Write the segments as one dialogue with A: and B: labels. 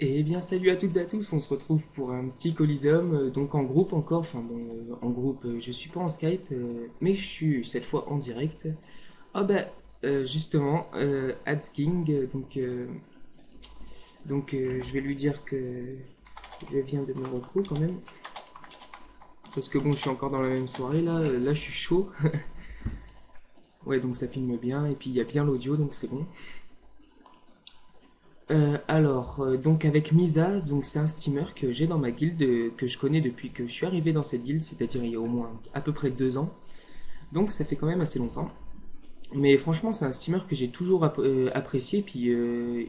A: Eh bien, salut à toutes et à tous, on se retrouve pour un petit Coliseum, donc en groupe encore, enfin bon, en groupe, je suis pas en Skype, mais je suis cette fois en direct. Ah bah, justement, King, je vais lui dire que je viens de me retrouver quand même, parce que bon, je suis encore dans la même soirée là je suis chaud. Ouais, donc ça filme bien, et puis il y a bien l'audio, donc c'est bon. Donc avec Misa, donc c'est un steamer que j'ai dans ma guilde, que je connais depuis que je suis arrivé dans cette guilde, c'est-à-dire il y a au moins à peu près 2 ans. Donc ça fait quand même assez longtemps. Mais franchement, c'est un steamer que j'ai toujours apprécié. Puis je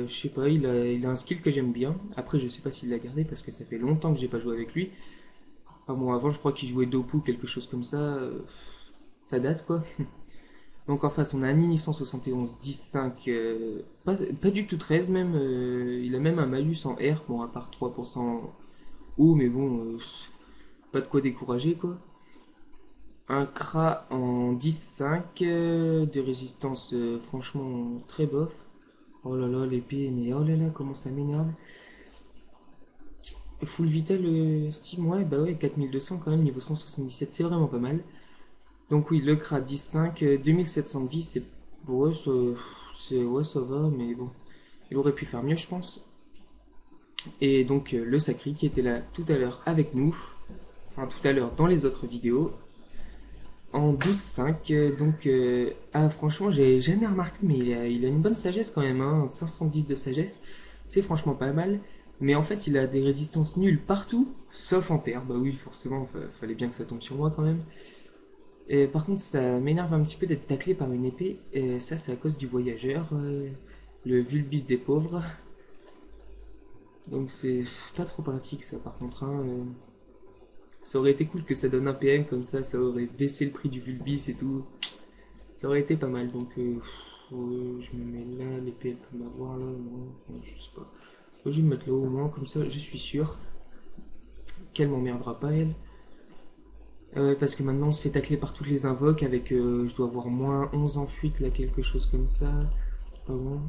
A: sais pas, il a un skill que j'aime bien. Après, je sais pas s'il l'a gardé parce que ça fait longtemps que j'ai pas joué avec lui. Enfin bon, avant, je crois qu'il jouait Dopu, quelque chose comme ça. Ça date quoi. Donc en face, on a un Ini 171 10-5, pas du tout 13 même. Il a même un malus en R, bon à part 3% haut, mais bon, pas de quoi décourager quoi. Un Kra en 10-5, de résistance franchement très bof. Oh là là, l'épée, mais oh là là, comment ça m'énerve. Full Vital Steam, ouais, bah ouais, 4200 quand même, niveau 177, c'est vraiment pas mal. Donc oui, le Kra 10-5, 2700 de vie, ouais, ouais, ça va, mais bon, il aurait pu faire mieux, je pense. Et donc le Sacri qui était là tout à l'heure avec nous, enfin tout à l'heure dans les autres vidéos, en 12-5. Franchement, j'ai jamais remarqué, mais il a une bonne sagesse quand même, hein, 510 de sagesse, c'est franchement pas mal. Mais en fait, il a des résistances nulles partout, sauf en terre. Bah oui, forcément, fallait bien que ça tombe sur moi quand même. Et par contre, ça m'énerve un petit peu d'être taclé par une épée. Et ça, c'est à cause du voyageur, le Vulbis des pauvres. Donc c'est pas trop pratique ça par contre, hein. Ça aurait été cool que ça donne un PM comme ça aurait baissé le prix du Vulbis et tout. Ça aurait été pas mal. Je me mets là, l'épée elle peut m'avoir là, non, je sais pas. Je vais me mettre là au moins, comme ça je suis sûr qu'elle m'emmerdera pas elle. Parce que maintenant on se fait tacler par toutes les invoques avec, je dois avoir moins 11 en fuite là, quelque chose comme ça. Pas bon.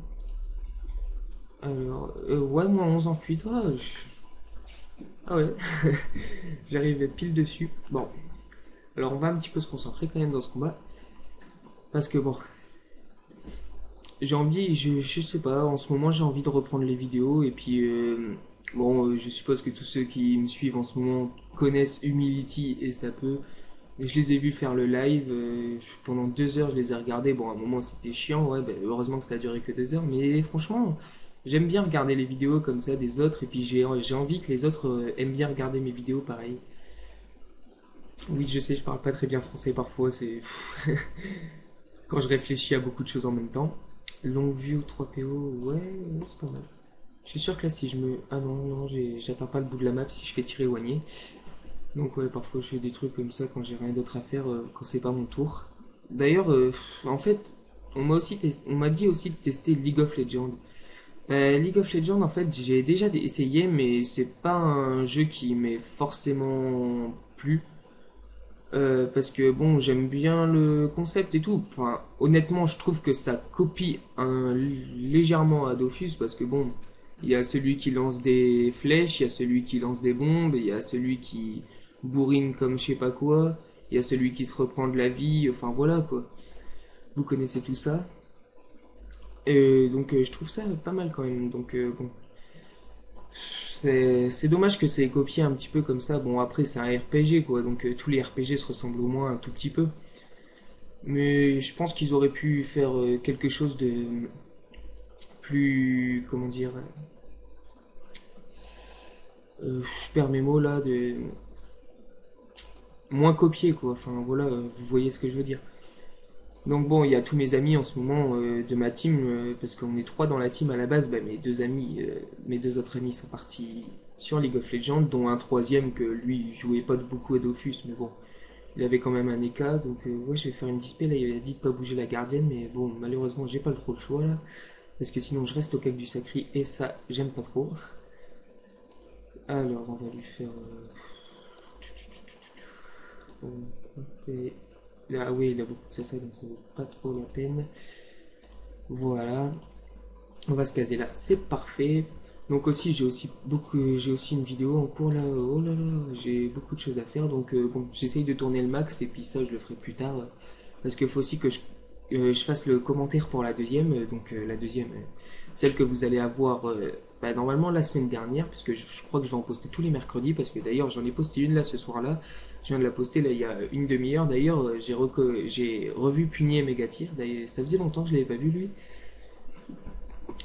A: Alors, ouais, moins 11 en fuite, ah ouais, j'arrive pile dessus. Bon, alors on va un petit peu se concentrer quand même dans ce combat. Parce que bon, j'ai envie, je sais pas, en ce moment j'ai envie de reprendre les vidéos. Et puis, je suppose que tous ceux qui me suivent en ce moment connaissent Humility et ça peut. Et je les ai vus faire le live, pendant 2 heures je les ai regardés. Bon, à un moment c'était chiant, ouais, bah, heureusement que ça a duré que 2 heures. Mais franchement, j'aime bien regarder les vidéos comme ça des autres. Et puis j'ai envie que les autres aiment bien regarder mes vidéos pareil. Oui, je sais, je parle pas très bien français parfois, c'est quand je réfléchis à beaucoup de choses en même temps. Long view 3PO, ouais, c'est pas mal. Je suis sûr que là, si je me. Ah non, non, j'atteins pas le bout de la map si je fais tirer éloigné. Donc, ouais, parfois je fais des trucs comme ça quand j'ai rien d'autre à faire, quand c'est pas mon tour. D'ailleurs, en fait, on m'a dit aussi de tester League of Legends. League of Legends, en fait, j'ai déjà essayé, mais c'est pas un jeu qui m'est forcément plu. Parce que bon, j'aime bien le concept et tout. Enfin, honnêtement, je trouve que ça copie légèrement à Dofus parce que bon, il y a celui qui lance des flèches, il y a celui qui lance des bombes, il y a celui qui bourrine comme je sais pas quoi, il y a celui qui se reprend de la vie. Enfin voilà quoi. Vous connaissez tout ça. Je trouve ça pas mal quand même. Bon, c'est dommage que c'est copié un petit peu comme ça. Bon, après c'est un RPG quoi, donc tous les RPG se ressemblent au moins un tout petit peu. Mais je pense qu'ils auraient pu faire quelque chose de plus, comment dire, je perds mes mots là, de moins copié quoi. Enfin voilà, vous voyez ce que je veux dire. Donc bon, il y a tous mes amis en ce moment de ma team, parce qu'on est trois dans la team à la base. Bah, mes deux autres amis sont partis sur League of Legends, dont un troisième que lui jouait pas beaucoup à Dofus, mais bon, il avait quand même un EK. Ouais, je vais faire une display là. Il a dit de pas bouger la gardienne, mais bon, malheureusement, j'ai pas trop le choix là. Parce que sinon je reste au cac du sacré et ça j'aime pas trop. Alors on va lui faire. Là, oui, il a beaucoup de salsa donc ça vaut pas trop la peine. Voilà. On va se caser là, c'est parfait. Donc aussi j'ai aussi une vidéo en cours là. Oh là là, j'ai beaucoup de choses à faire. Donc bon, j'essaye de tourner le max et puis ça je le ferai plus tard. Parce qu'il faut aussi que je fasse le commentaire pour la deuxième. Donc la deuxième, celle que vous allez avoir bah, normalement la semaine dernière, puisque je crois que je vais en poster tous les mercredis, parce que d'ailleurs j'en ai posté une là ce soir-là. Je viens de la poster là il y a une demi-heure. D'ailleurs j'ai revu Punier Megatir. D'ailleurs ça faisait longtemps que je l'avais pas vu lui.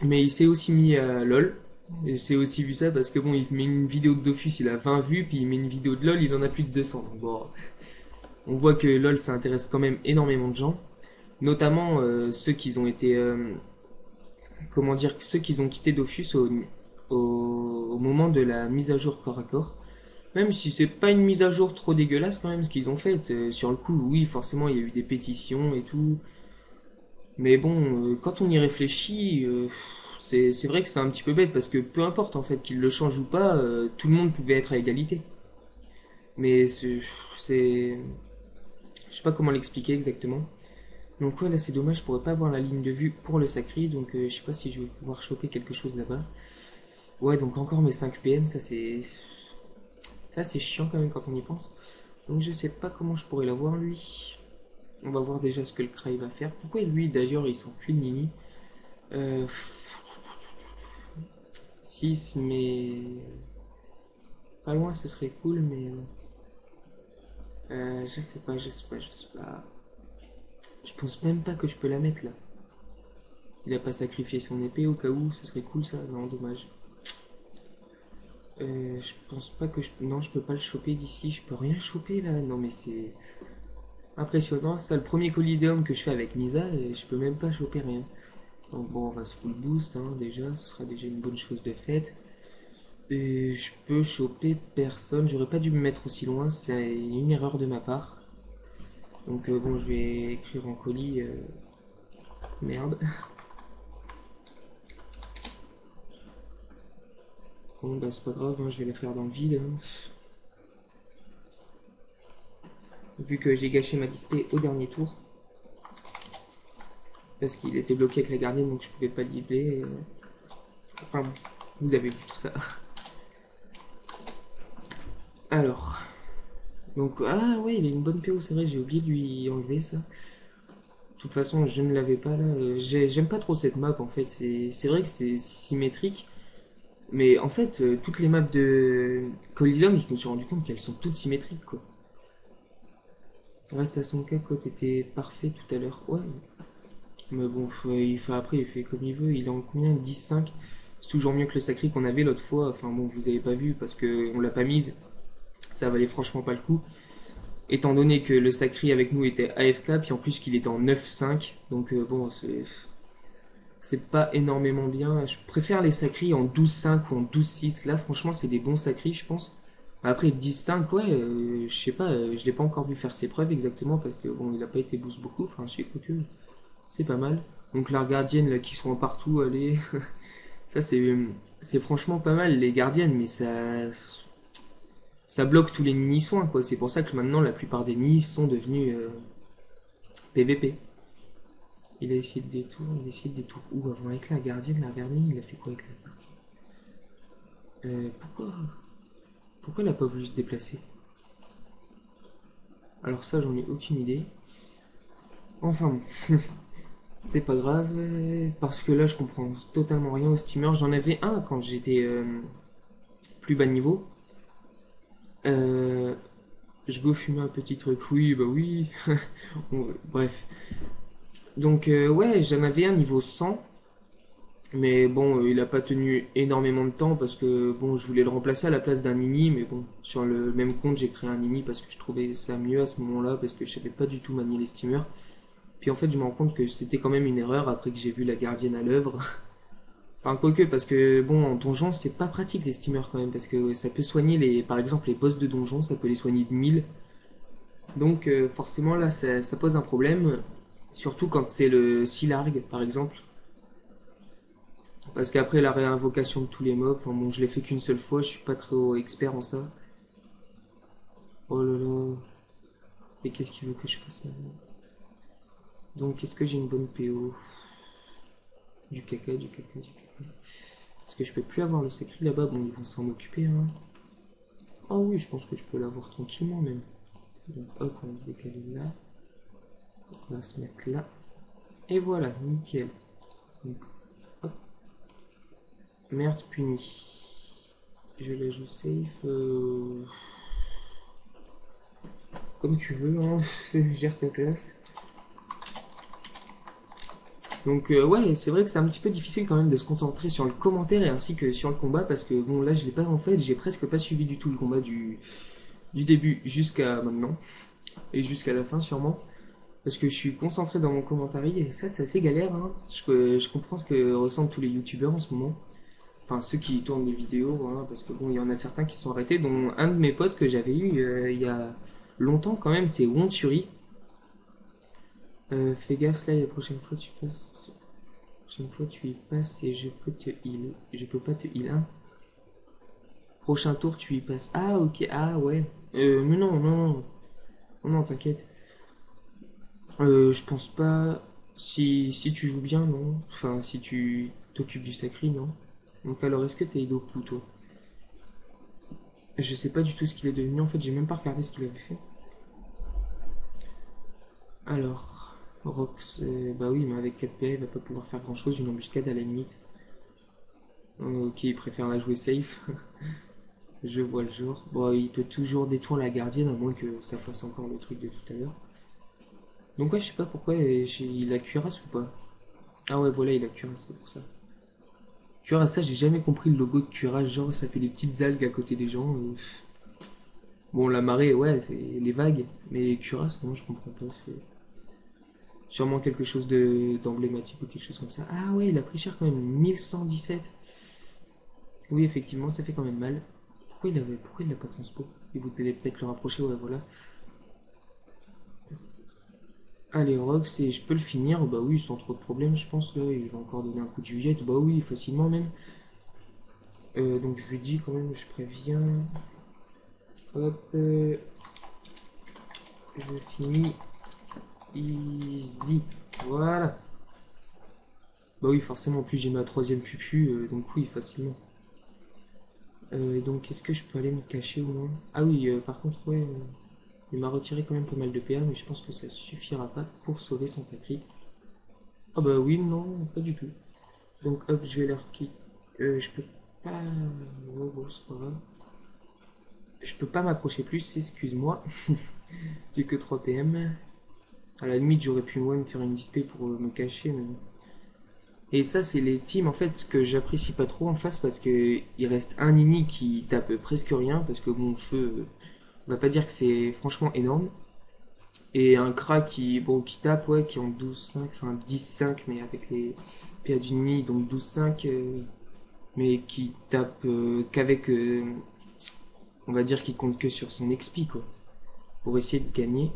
A: Mais il s'est aussi mis à LoL. J'ai aussi vu ça parce que bon, il met une vidéo de Dofus, il a 20 vues, puis il met une vidéo de LoL, il en a plus de 200. Donc bon, on voit que LoL ça intéresse quand même énormément de gens, notamment ceux qui ont été, comment dire, ceux qui ont quitté Dofus au moment de la mise à jour corps à corps. Même si c'est pas une mise à jour trop dégueulasse quand même ce qu'ils ont fait. Sur le coup, oui, forcément il y a eu des pétitions et tout. Mais bon, quand on y réfléchit, c'est vrai que c'est un petit peu bête parce que peu importe en fait qu'il le change ou pas, tout le monde pouvait être à égalité. Mais c'est, je sais pas comment l'expliquer exactement. Donc ouais, là c'est dommage, je pourrais pas avoir la ligne de vue pour le sacré, donc je sais pas si je vais pouvoir choper quelque chose là-bas. Ouais, donc encore mes 5 PM, ça c'est chiant quand même quand on y pense. Donc je sais pas comment je pourrais l'avoir lui. On va voir déjà ce que le Cry va faire. Pourquoi lui d'ailleurs il s'enfuit le Nini? euh, 6 mais pas loin ce serait cool, mais je sais pas, je sais pas, je sais pas. Je pense même pas que je peux la mettre là. Il a pas sacrifié son épée au cas où, ce serait cool ça. Non, dommage. Je pense pas que je. Non, je peux pas le choper d'ici, je peux rien choper là. Non, mais c'est impressionnant. Ça, le premier Coliseum que je fais avec Misa, et je peux même pas choper rien. Donc bon, on va se full boost hein, déjà, ce sera déjà une bonne chose de faite. Et je peux choper personne. J'aurais pas dû me mettre aussi loin, c'est une erreur de ma part. Donc bon, je vais écrire en colis. Merde. Bon, bah c'est pas grave, hein, je vais la faire dans le vide, hein. Vu que j'ai gâché ma display au dernier tour. Parce qu'il était bloqué avec la gardienne, donc je pouvais pas livrer. Enfin, vous avez vu tout ça. Alors. Donc, ah ouais, il a une bonne PO, c'est vrai, j'ai oublié de lui enlever ça. De toute façon, je ne l'avais pas là. J'aime pas trop cette map en fait. C'est vrai que c'est symétrique. Mais en fait, toutes les maps de Coliseum, je me suis rendu compte qu'elles sont toutes symétriques quoi. Reste à son cas, quoi, t'étais parfait tout à l'heure. Ouais, mais bon, il fait après, il fait comme il veut. Il est en combien? 10-5. C'est toujours mieux que le sacré qu'on avait l'autre fois. Enfin bon, vous avez pas vu parce que on l'a pas mise. Ça valait franchement pas le coup. Étant donné que le sacré avec nous était AFK, puis en plus qu'il était en 9-5. Donc bon, c'est pas énormément bien. Je préfère les sacrés en 12-5 ou en 12-6. Là, franchement, c'est des bons sacrés, je pense. Après 10-5, ouais, je sais pas, je l'ai pas encore vu faire ses preuves exactement parce que bon, il a pas été boost beaucoup. Enfin, je sais que c'est pas mal. Donc la gardienne là qui sont partout, allez, ça c'est franchement pas mal les gardiennes, mais ça bloque tous les nids soins quoi. C'est pour ça que maintenant la plupart des nids sont devenus PVP. Il a essayé de détour, il a essayé de détour. Ou avant avec la gardienne, il a fait quoi avec pourquoi elle a pas voulu se déplacer? Alors ça j'en ai aucune idée. Enfin bon, c'est pas grave parce que là je comprends totalement rien au steamer. J'en avais un quand j'étais plus bas niveau. Euh, je go fumer un petit truc. Oui, bah oui. Bref. Donc, ouais, j'en avais un niveau 100. Mais bon, il a pas tenu énormément de temps parce que bon, je voulais le remplacer à la place d'un Nini. Mais bon, sur le même compte, j'ai créé un Nini parce que je trouvais ça mieux à ce moment-là parce que je savais pas du tout manier les steamers. Puis en fait, je me rends compte que c'était quand même une erreur après que j'ai vu la gardienne à l'œuvre. Enfin, quoique, parce que bon, en donjon, c'est pas pratique les steamers quand même parce que ça peut soigner par exemple, les boss de donjon, ça peut les soigner de 1000. Donc forcément là ça pose un problème, surtout quand c'est le Silarg par exemple. Parce qu'après la réinvocation de tous les mobs, enfin bon je l'ai fait qu'une seule fois, je suis pas trop expert en ça. Oh là là. Et qu'est-ce qu'il veut que je fasse maintenant? Donc est-ce que j'ai une bonne PO? Du caca, du caca, du caca. Parce que je peux plus avoir le sacri là-bas. Bon, ils vont s'en occuper. Hein. Ah oui, je pense que je peux l'avoir tranquillement même. Donc hop, on va se décaler là. On va se mettre là. Et voilà, nickel. Donc, hop. Merde, puni. Je la joue safe. Comme tu veux, hein. Gère ta classe. Donc ouais, c'est vrai que c'est un petit peu difficile quand même de se concentrer sur le commentaire et ainsi que sur le combat parce que bon là je l'ai pas en fait, j'ai presque pas suivi du tout le combat du début jusqu'à maintenant et jusqu'à la fin sûrement parce que je suis concentré dans mon commentaire et ça c'est assez galère hein. Je comprends ce que ressentent tous les youtubeurs en ce moment. Enfin ceux qui tournent des vidéos voilà, parce que bon il y en a certains qui se sont arrêtés dont un de mes potes que j'avais eu il y a longtemps quand même c'est Wonturi. Fais gaffe là la prochaine fois tu passes. Prochaine fois tu y passes et je peux te heal. Je peux pas te heal hein. Prochain tour tu y passes. Ah ok, ah ouais. Mais non, non, non. Non, non, t'inquiète. Je pense pas. Si tu joues bien, non. Enfin, si tu t'occupes du sacri, non. Donc alors, est-ce que t'es Idoku, toi? Je sais pas du tout ce qu'il est devenu. En fait, j'ai même pas regardé ce qu'il avait fait. Alors, Rox, bah oui, mais avec 4 PA, il va pas pouvoir faire grand-chose. Une embuscade à la limite. Ok, il préfère la jouer safe. Je vois le genre. Bon, il peut toujours détruire la gardienne, à moins que ça fasse encore le truc de tout à l'heure. Donc ouais, je sais pas pourquoi il a cuirasse ou pas. Ah ouais, voilà, il a cuirasse, c'est pour ça. Cuirasse, ça, j'ai jamais compris le logo de cuirasse. Genre, ça fait des petites algues à côté des gens. Bon, la marée, ouais, c'est les vagues. Mais cuirasse, non, je comprends pas. C'est sûrement quelque chose d'emblématique ou quelque chose comme ça. Ah ouais, il a pris cher quand même. 1117. Oui, effectivement, ça fait quand même mal. Pourquoi il l'a pas transpo? Et vous allez peut-être le rapprocher, ouais, voilà. Allez, Rox, et je peux le finir, bah oui, sans trop de problèmes, je pense, là, il va encore donner un coup de Juliette, bah oui, facilement même. Donc je lui dis quand même, je préviens, hop, je finis, easy, voilà. Bah oui, forcément, en plus j'ai ma troisième pupu, donc oui, facilement. Donc est-ce que je peux aller me cacher ou non? Ah oui, par contre, ouais, il m'a retiré quand même pas mal de PA, mais je pense que ça suffira pas pour sauver son sacri. Ah bah oui, non, pas du tout. Donc hop, je vais leur quitter. Je peux pas. Oh, bon, c'est pas grave. Je peux pas m'approcher plus, excuse-moi. J'ai que 3 PM. À la limite, j'aurais pu moi me faire une display pour me cacher. Mais... Et ça, c'est les teams en fait que j'apprécie pas trop en face parce que il reste un Nini qui tape presque rien parce que mon feu, on va pas dire que c'est franchement énorme. Et un Kra qui, bon, qui tape, ouais, qui est en 12-5, enfin 10-5, mais avec les PA du Nini, donc 12-5, mais qui tape qu'avec on va dire qu'il compte que sur son XP quoi, pour essayer de gagner.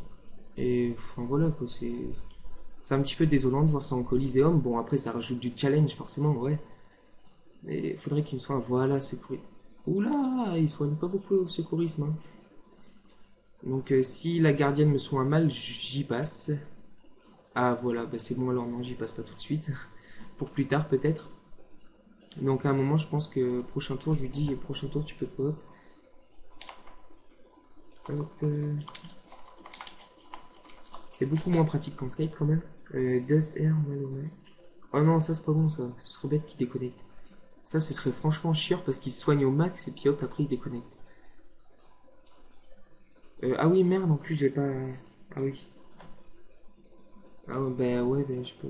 A: Et enfin voilà quoi, c'est un petit peu désolant de voir ça en Coliseum. Bon après ça rajoute du challenge forcément ouais, mais il faudrait qu'il me soit voilà secouru. Oula, il soigne pas beaucoup au secourisme. Hein. Donc si la gardienne me soigne mal, j'y passe. Ah voilà, bah c'est bon alors non, j'y passe pas tout de suite. Pour plus tard peut-être. Donc à un moment je pense que prochain tour je lui dis prochain tour tu peux pop. Hop, c'est beaucoup moins pratique qu'en Skype quand même. Does Air, ouais. Oh non, ça c'est pas bon ça. Ce serait bête qu'il déconnecte. Ça, ce serait franchement chiant parce qu'il se soigne au max et puis hop, après il déconnecte. Ah oui, merde, en plus j'ai pas. Ah oui. Ah ouais, bah je peux.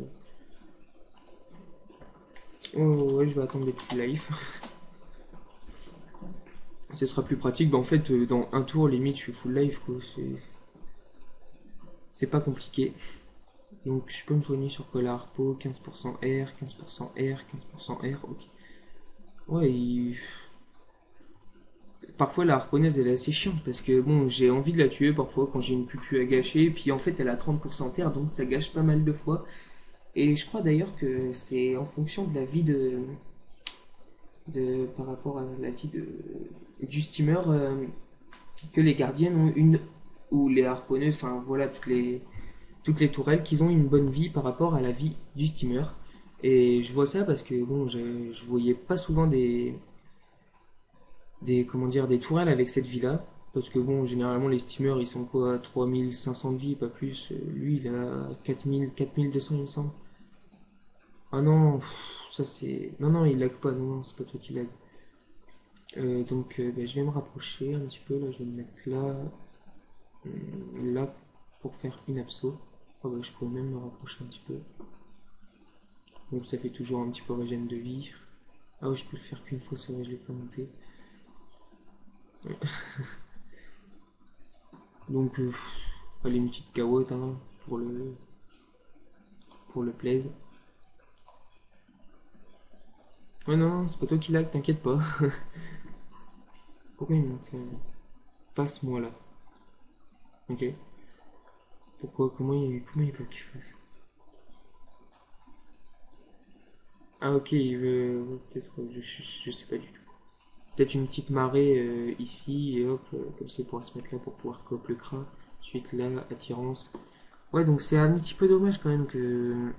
A: Oh ouais, je vais attendre d'être full life. Ce sera plus pratique. Bah en fait, dans un tour, limite, je suis full life quoi. C'est pas compliqué. Donc je peux me soigner sur quoi la harpo 15% R, 15% R, 15% R, ok. Ouais, parfois la harponneuse elle est assez chiante parce que bon, j'ai envie de la tuer parfois quand j'ai une pupu à gâcher, puis en fait elle a 30% terre donc ça gâche pas mal de fois. Et je crois d'ailleurs que c'est en fonction de la vie par rapport à la vie du steamer que les gardiennes ont une, ou les harponneuses, enfin voilà, toutes les tourelles, qu'ils ont une bonne vie par rapport à la vie du steamer. Et je vois ça parce que bon, je voyais pas souvent comment dire, des tourelles avec cette vie-là. Parce que bon, généralement les steamers ils sont quoi, à 3500 de vie, pas plus. Lui il a 4000, 4200 il me semble. Ah non, ça c'est. Non, non, il lag pas, non, non, c'est pas toi qui lag. Donc ben, je vais me rapprocher un petit peu, là je vais me mettre là, là pour faire une abso. Ah bah, je pourrais même me rapprocher un petit peu. Donc ça fait toujours un petit peu régène de vie. Ah oui, je peux le faire qu'une fois, c'est vrai, je l'ai pas monté. Donc, allez, une petite carotte hein, pour le plaise. Ouais, non, non, c'est pas toi qui lag, t'inquiète pas. Pourquoi il monte ça? Passe-moi là. Ok. Pourquoi? Comment il veut que je fasse? Ah, ok, il veut. Ouais, peut-être. Je sais pas du tout. Peut-être une petite marée ici et hop, comme ça il pourra se mettre là pour pouvoir coop le cra. Ensuite là, attirance. Ouais, donc c'est un petit peu dommage quand même que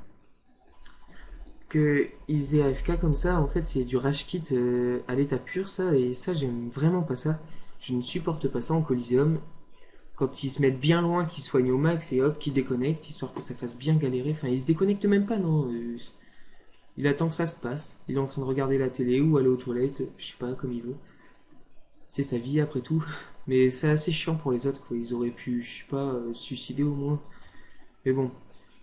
A: ils aient AFK comme ça. En fait, c'est du rage kit à l'état pur, ça, et ça, j'aime vraiment pas ça. Je ne supporte pas ça en Coliseum. Quand ils se mettent bien loin, qu'ils soignent au max et hop, qu'ils déconnectent, histoire que ça fasse bien galérer. Enfin, ils se déconnectent même pas, non. Il attend que ça se passe. Il est en train de regarder la télé ou aller aux toilettes, je sais pas, comme il veut. C'est sa vie après tout. Mais c'est assez chiant pour les autres, quoi. Ils auraient pu, je sais pas, se suicider au moins. Mais bon,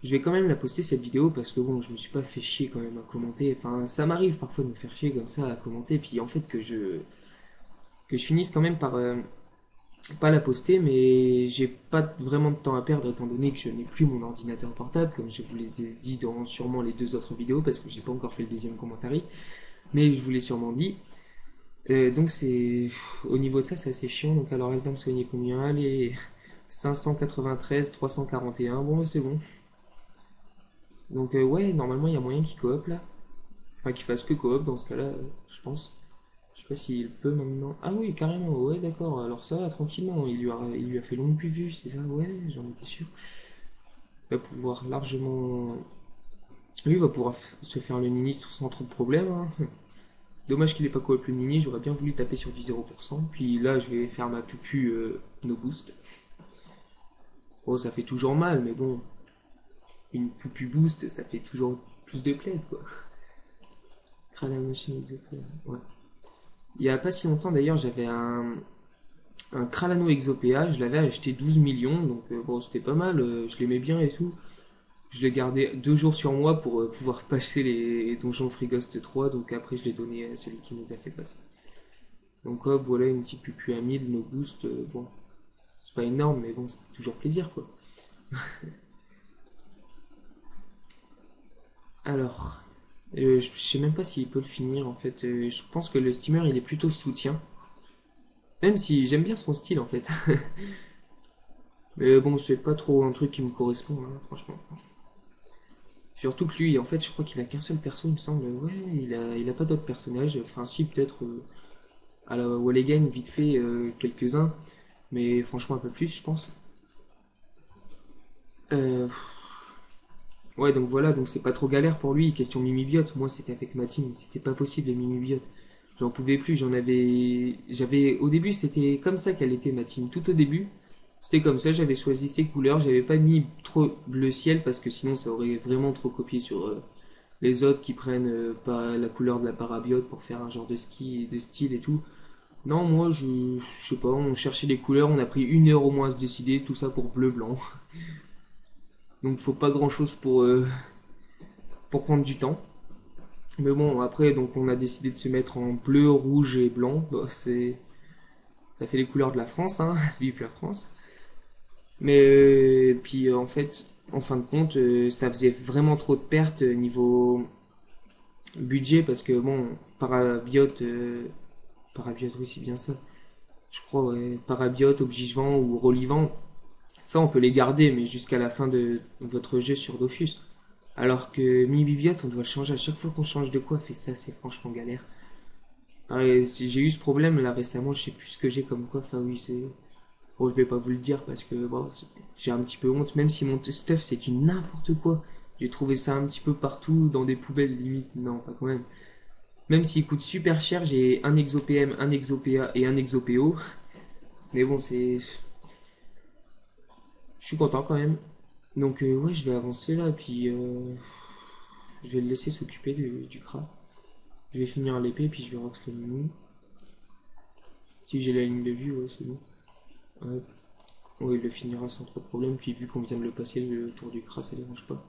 A: je vais quand même la poster cette vidéo parce que bon, je me suis pas fait chier quand même à commenter. Enfin, ça m'arrive parfois de me faire chier comme ça à commenter, puis en fait que je finisse quand même par pas la poster, mais j'ai pas vraiment de temps à perdre étant donné que je n'ai plus mon ordinateur portable, comme je vous les ai dit dans sûrement les deux autres vidéos parce que j'ai pas encore fait le deuxième commentaire, mais je vous l'ai sûrement dit. Donc c'est au niveau de ça, c'est assez chiant. Donc alors elle va me soigner combien? Allez, 593, 341. Bon, bah, c'est bon. Donc ouais, normalement il y a moyen qu'il coop là. Enfin qu'il fasse que coop dans ce cas-là, je pense. Je sais pas s'il peut maintenant. Ah oui, carrément. Ouais, d'accord. Alors ça, tranquillement. Il lui a fait longue vue, c'est ça? Ouais, j'en étais sûr. Il va pouvoir largement. Lui va pouvoir se faire le nini sans trop de problèmes, hein. Dommage qu'il ait pas coop le nini. J'aurais bien voulu taper sur du 0%. Puis là, je vais faire ma pupu no boost. Bon, ça fait toujours mal, mais bon, une pupu boost, ça fait toujours plus de plaise, quoi. Crâne machine, ouais. Il y a pas si longtemps d'ailleurs, j'avais un Kralano Exopéa, je l'avais acheté 12 millions, donc bon, c'était pas mal, je l'aimais bien et tout. Je l'ai gardé 2 jours sur moi pour pouvoir passer les donjons Freeghost 3, donc après je l'ai donné à celui qui nous a fait passer. Donc hop, voilà une petite pupu à 1000, no boost, bon, c'est pas énorme, mais bon, c'est toujours plaisir quoi. Alors, je sais même pas s'il peut le finir en fait, je pense que le steamer il est plutôt soutien, même si j'aime bien son style en fait. Mais bon, c'est pas trop un truc qui me correspond, hein, franchement. Surtout que lui, en fait, je crois qu'il a qu'un seul perso, il me semble. Ouais, il a pas d'autres personnages. Enfin, si, peut-être à la Walligan, vite fait, quelques-uns. Mais franchement, un peu plus, je pense. Euh, ouais, donc voilà, donc c'est pas trop galère pour lui. Question Mimibiote. Moi, c'était avec ma team, c'était pas possible, les Mimibiote. J'en pouvais plus, j'en avais. J'avais. Au début, c'était comme ça qu'elle était ma team. Tout au début, c'était comme ça, j'avais choisi ses couleurs. J'avais pas mis trop bleu ciel parce que sinon, ça aurait vraiment trop copié sur. Les autres qui prennent pas la couleur de la parabiote pour faire un genre de ski de style et tout. Non, moi je sais pas, on cherchait les couleurs, on a pris 1 heure au moins à se décider, tout ça pour bleu blanc. Donc faut pas grand chose pour prendre du temps. Mais bon, après donc on a décidé de se mettre en bleu, rouge et blanc. Bah, c'est ça fait les couleurs de la France, hein. Vive la France. Mais puis en fait, en fin de compte, ça faisait vraiment trop de pertes niveau budget parce que bon, parabiote, parabiote, oui, c'est bien ça. Je crois, ouais, parabiote, objivant ou rolivant, ça on peut les garder, mais jusqu'à la fin de votre jeu sur Dofus. Alors que Mimibiote, on doit le changer à chaque fois qu'on change de coiffe, et ça c'est franchement galère. Si j'ai eu ce problème là récemment, je sais plus ce que j'ai comme coiffe, ah oui, c'est. Bon, je vais pas vous le dire parce que bon, j'ai un petit peu honte, même si mon stuff c'est du n'importe quoi. J'ai trouvé ça un petit peu partout, dans des poubelles limite. Non, pas quand même. Même s'il coûte super cher, j'ai un ExoPM, un ExoPA et un ExoPO. Mais bon, c'est. Je suis content quand même. Donc, ouais, je vais avancer là, puis je vais le laisser s'occuper du cra. Je vais finir l'épée, puis je vais rox le menu. Si j'ai la ligne de vue, ouais, c'est bon. Ouais. Ouais, il le finira sans trop de problème, puis vu qu'on vient de le passer, le tour du cra, ça dérange pas.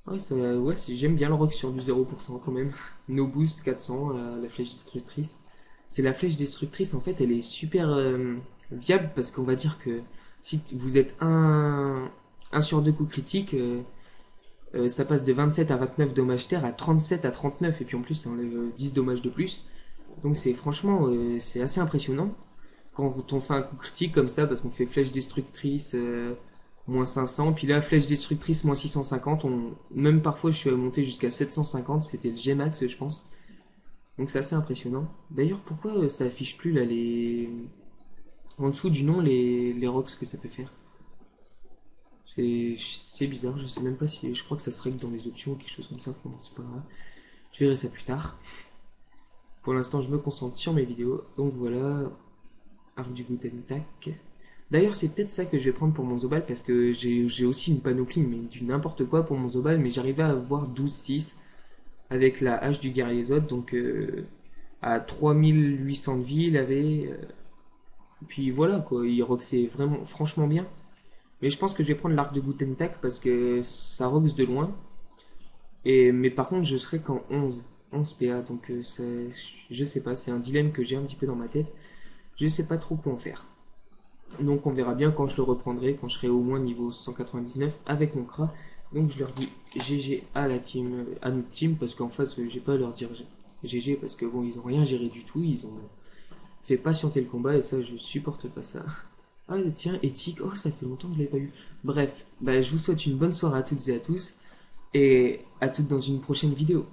A: Ouais, ouais j'aime bien le rock sur du 0% quand même. No boost 400, la flèche destructrice. C'est la flèche destructrice, en fait, elle est super viable parce qu'on va dire que si vous êtes un sur deux coups critiques, ça passe de 27 à 29 dommages terre à 37 à 39, et puis en plus, ça enlève 10 dommages de plus. Donc c'est franchement, c'est assez impressionnant quand on fait un coup critique comme ça, parce qu'on fait flèche destructrice moins 500, puis là flèche destructrice moins 650, même parfois je suis monté jusqu'à 750, c'était le Gmax je pense. Donc c'est assez impressionnant. D'ailleurs pourquoi ça affiche plus là en dessous du nom les rocks que ça peut faire? C'est bizarre, je sais même pas si... Je crois que ça se règle dans les options ou quelque chose comme ça, bon, c'est pas grave. Je verrai ça plus tard. Pour l'instant je me concentre sur mes vidéos, donc voilà, Arc du Guten Tac. D'ailleurs, c'est peut-être ça que je vais prendre pour mon Zobal parce que j'ai aussi une panoplie, mais du n'importe quoi pour mon Zobal. Mais j'arrivais à avoir 12-6 avec la hache du guerrier Zod, donc à 3800 de vie, il avait. Puis voilà quoi, il roxait vraiment, franchement bien. Mais je pense que je vais prendre l'arc de Guten Tag parce que ça roxe de loin. Mais par contre, je serai qu'en 11 PA, donc je sais pas, c'est un dilemme que j'ai un petit peu dans ma tête. Je sais pas trop quoi en faire. Donc on verra bien quand je le reprendrai, quand je serai au moins niveau 199 avec mon Kra. Donc je leur dis GG à la team, à notre team, parce qu'en face j'ai pas à leur dire GG parce que bon ils ont rien géré du tout, ils ont fait patienter le combat et ça je supporte pas ça. Ah tiens, éthique, oh ça fait longtemps que je l'avais pas eu. Bref, bah, je vous souhaite une bonne soirée à toutes et à tous et à toutes dans une prochaine vidéo.